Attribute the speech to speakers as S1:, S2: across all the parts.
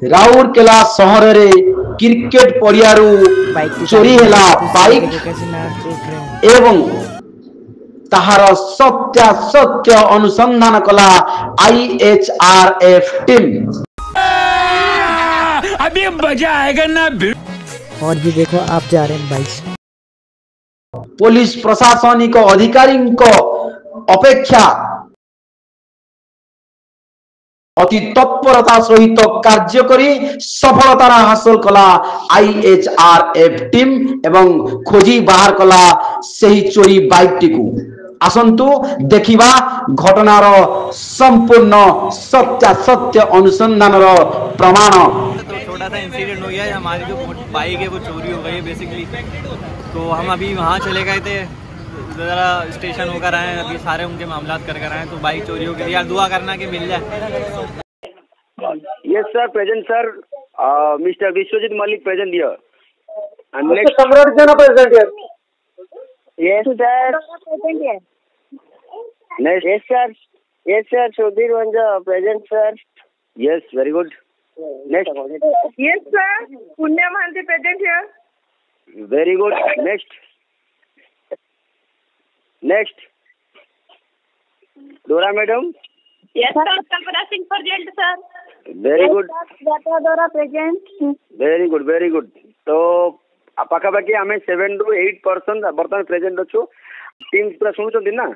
S1: राउरकेला सहर रे cricket पड़ियारू
S2: bike की
S1: चोरी
S2: तारीफ
S1: हैला
S2: तो
S1: बाइक
S2: कैसे ना देख रहे हो।
S1: एवं ताहार सत्य अनुसंधान कला IHRF टीम।
S3: अभी मजा आएगा ना।
S2: और ये देखो आप जा रहे हैं बाइक से।
S1: पुलिस प्रशासनिक अधिकारी अपेक्षा अति तत्परता सहित कार्य करी सफलता हासिल कला IHRF टीम एवं खोजी बाहर कला सही चोरी बाइक टीकू। आसंतु देखिबा घटनार संपूर्ण सत्य अनुसंधान प्रमाण।
S4: तो छोटा सा इंसिडेंट हो गया है, हमारी जो बाइक है वो चोरी हो गई है बेसिकली। तो हम अभी वहाँ चले गए थे, ज़रा स्टेशन होकर आए, अभी सारे उनके मामला कर आए। तो बाइक चोरी हो गई यार, दुआ करना कि मिल जाए।
S5: Yes, sir. Present, sir. Mr. Vishwajit Malik present here. And next.
S6: Samrat Jana present here.
S5: Yes, sir.
S6: Present here.
S5: Next.
S6: Yes, sir. Yes, sir. Sudhir Vanja present, sir.
S5: Yes, very good. Next.
S6: Yes, sir. Punya Mahanti present here.
S5: Very good. Next. Next. Dora madam.
S6: Yes, sir. Kalpana Singh present, sir.
S5: Very good.
S6: Data Dora present.
S5: Very good. Very good. तो पाखापाखि आम 7 ରୁ 8% बर्तमान present अच्छु। Team पूरा शुणुचंदी ना।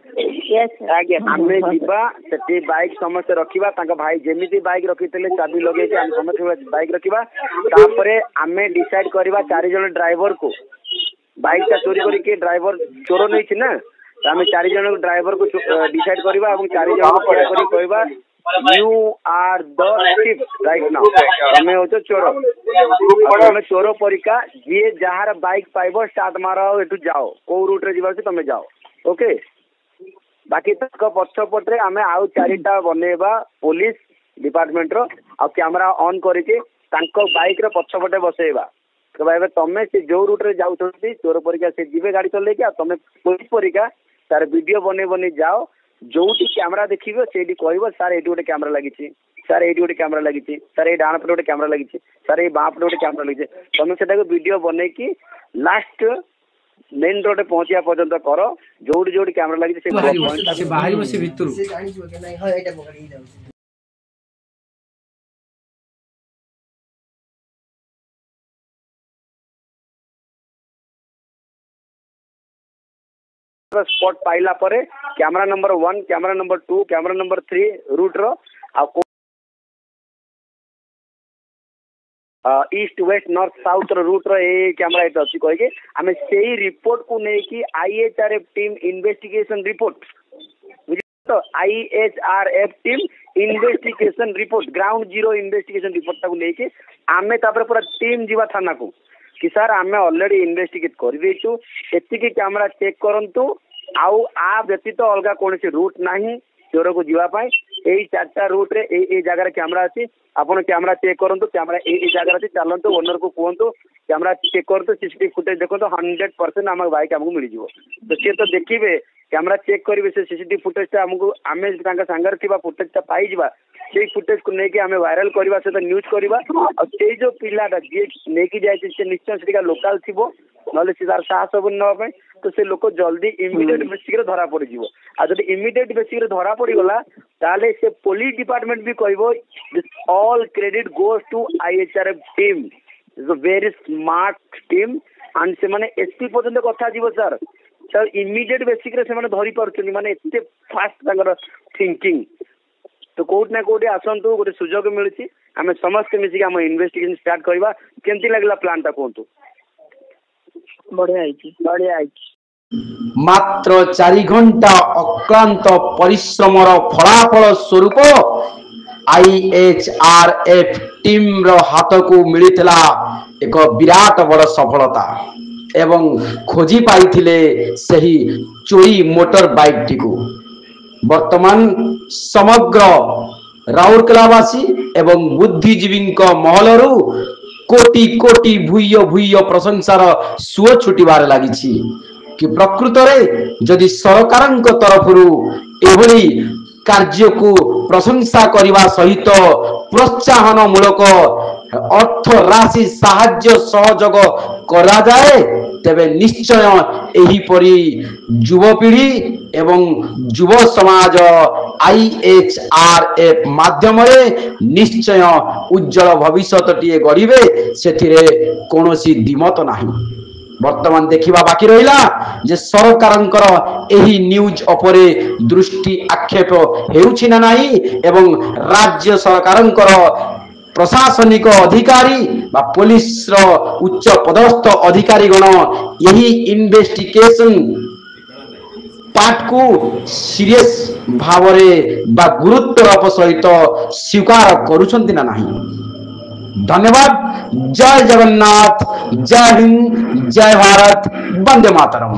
S6: Yes, sir.
S5: आमे जीवा सेठी bike समस्त रखिबा, तांका भाई जेमिति बाइक रखितले चाबी लगे हम समस्त बाइक रखिबा। तापरे आमे डिसाइड करबा 4 जण ड्राइवर को बाइक ता चोरी करी के ड्राइवर चोर नहीं छी ना, तो आमे 4 जण ड्राइवर को डिसाइड करबा और 4 जण को खड़ा करी कहबा you are the thief right now. तमे हो तो चोर, तमे चोर परिका जे जहार बाइक पाइबो स्टार्ट मारो एटू जाओ, को रूट रे जीवा से तमे जाओ। ओके, बाकी तक पछपटे आमे आउ 4टा बनेबा पुलिस डिपार्टमेंट रो आ कैमरा ऑन करके तांको बाइक रे पछपटे बसेबा। तो भाई तमे से जो रूट रे जाउछथि चोर परिका से जीवे गाड़ी चले के तमे पुलिस परिका तार वीडियो बने जाओ। जोटी कैमरा देखिबो सेडी कहबो सर एडी गोटे कैमरा लागिछि, सर एडी गोटे कैमरा लागिछि, सर ए डाण पटे गोटे कैमरा लागिछि, सर ए बाँ पटे गोटे कैमरा लागिछि। तमे सेटा को वीडियो बने की लास्ट मेन रोड पहुंचिया पर्यंत कर, जोटी जोटी कैमरा लागिछि से
S7: बाहरी बसे भितरु
S5: स्पॉट पाइला परे camera number 1, camera number 2, camera number 3 route रो east west north south route रो ए कैमरा एट अछि कहि के हमें सेही रिपोर्ट को नै कि IHRF टीम इन्वेस्टिगेशन रिपोर्ट तो IHRF team investigation report ground zero investigation report ताको नै कि आमे तापर पूरा टीम जीवा थाना को कि सर आमे ऑलरेडी इन्वेस्टिगेट कर देछु, एति कि कैमरा चेक करंतु आउ आ व्यतीत अलगा कौन से रूट नहीं चोर को जीवा पाए। एई 4टा रूट रे ए जगह कैमरा अछि, आपण कैमरा चेक करंतु, कैमरा ए जगह अछि, चलंतु ओनर को कहंतु कैमरा चेक करंतु, सीसीटीवी फुटेज देखंतु 100% हमर बाइक हमको मिल जिवो। तो से तो देखिबे कैमरा चेक करिवे से सीसीटीवी फुटेज ता हमको आमे तांका संगर थिबा फुटेज ता पाई जिबा, से फुटेज को नेके आमे वायरल करबा से न्यूज करबा और से जो पिलाटा जे नेकी जाय से निश्चय से लोकल थिबो नले से तार साहस हो न पे तो से लोक जल्दी इमीडिएट बेसिक रे धरा पड़ी जिवो। आ जदी इमीडिएट बेसिक रे धरा पड़ी गला ताले से पुलिस डिपार्टमेंट भी कहबो this all credit goes to IHRF team, is a very smart team and से माने एसपी पर्यंत कथा जीवो सर। सर इमीडिएट बेसिक रे से माने धरी परछनी माने एते फास्ट तांगर थिंकिंग। तो कोट ना कोटे आसंतु गोटे सुजोग मिलछि, आमे समस्त मिसी हम इन्वेस्टिगेशन स्टार्ट करबा। केंती लागला प्लान ता कोंतु?
S6: बढ़िया आइछि।
S1: मात्र 4 घंटा अक्लांत परिश्रमर फलाफल स्वरूप IHRF टीम रो हाथ को मिलितला एक विराट बड़ सफलता एवं खोजी पाइथिले सही चोरी मोटर बाइक टी को। वर्तमान समग्र राउरकेलावासी एवं बुद्धिजीवी महलरू कोटी कोटी भूय भूय प्रशंसार सुओ छुटिबार लागिछि कि प्रकृत रे जदि सरकार तरफ एभली कार्य को प्रशंसा करने सहित प्रोत्साहन मूलक अर्थ राशि साहाय्य सहयोग करा जाए तेबे निश्चय एही परी युवपीढ़ी एवं युव समाज IHRF माध्यम निश्चय उज्जवल भविष्य टीए गढ़े से कौनसी दिमत नहीं। वर्तमान देखा बाकी रहा जे सरकारंकर एही न्यूज अपरे दृष्टि आक्षेप हेउछि ना नाही एवं राज्य सरकारंकर प्रशासनिक अधिकारी बा पुलिस रो उच्च पदस्थ अधिकारी गण यही इन्वेस्टिगेशन पार्ट को सीरियस भावरे बा गुरुत्वर सहित स्वीकार करुछंती ना नाही। धन्यवाद। जय जगन्नाथ, जय हिंद, जय भारत, वंदे मातरम।